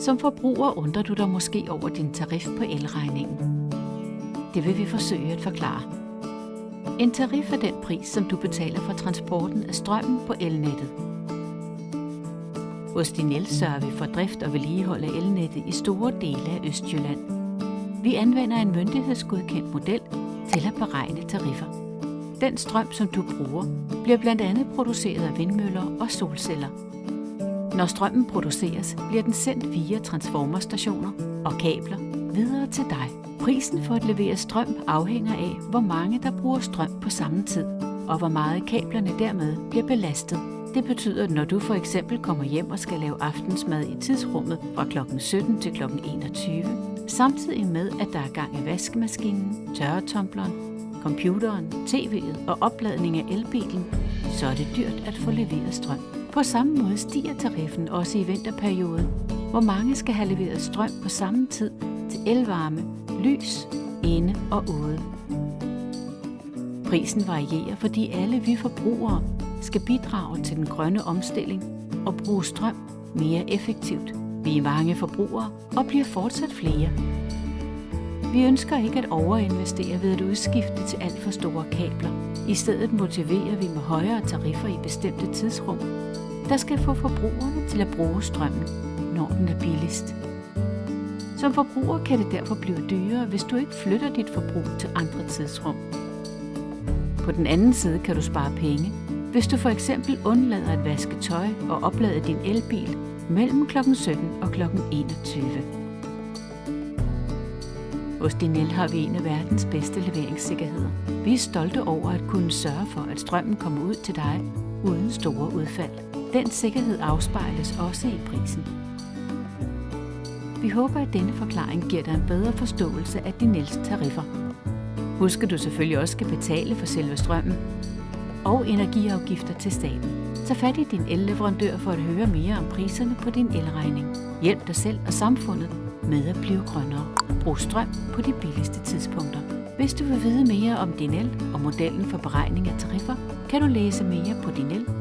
Som forbruger undrer du dig måske over din tarif på elregningen. Det vil vi forsøge at forklare. En tarif er den pris, som du betaler for transporten af strømmen på elnettet. Hos Dinel sørger vi for drift og vedligehold af elnettet i store dele af Østjylland. Vi anvender en myndighedsgodkendt model til at beregne tariffer. Den strøm, som du bruger, bliver blandt andet produceret af vindmøller og solceller. Når strømmen produceres, bliver den sendt via transformerstationer og kabler videre til dig. Prisen for at levere strøm afhænger af, hvor mange der bruger strøm på samme tid, og hvor meget kablerne dermed bliver belastet. Det betyder, at når du for eksempel kommer hjem og skal lave aftensmad i tidsrummet fra kl. 17 til kl. 21, samtidig med, at der er gang i vaskemaskinen, tørretumbleren, computeren, tv'et og opladning af elbilen, så er det dyrt at få leveret strøm. På samme måde stiger tariffen også i vinterperioden, hvor mange skal have leveret strøm på samme tid til elvarme, lys, inde og ude. Prisen varierer, fordi alle vi forbrugere skal bidrage til den grønne omstilling og bruge strøm mere effektivt. Vi er mange forbrugere og bliver fortsat flere. Vi ønsker ikke at overinvestere ved at udskifte til alt for store kabler. I stedet motiverer vi med højere tariffer i bestemte tidsrum, der skal få forbrugerne til at bruge strømmen, når den er billigst. Som forbruger kan det derfor blive dyrere, hvis du ikke flytter dit forbrug til andre tidsrum. På den anden side kan du spare penge, hvis du for eksempel undlader at vaske tøj og oplade din elbil mellem kl. 17 og kl. 21. Hos Dinel har vi en af verdens bedste leveringssikkerheder. Vi er stolte over at kunne sørge for, at strømmen kommer ud til dig uden store udfald. Den sikkerhed afspejles også i prisen. Vi håber, at denne forklaring giver dig en bedre forståelse af Dinels tariffer. Husk, at du selvfølgelig også skal betale for selve strømmen og energiafgifter til staten. Tag fat i din elleverandør for at høre mere om priserne på din elregning. Hjælp dig selv og samfundet med at blive grønnere. Brug strøm på de billigste tidspunkter. Hvis du vil vide mere om Dinel og modellen for beregning af tariffer, kan du læse mere på dinel.dk.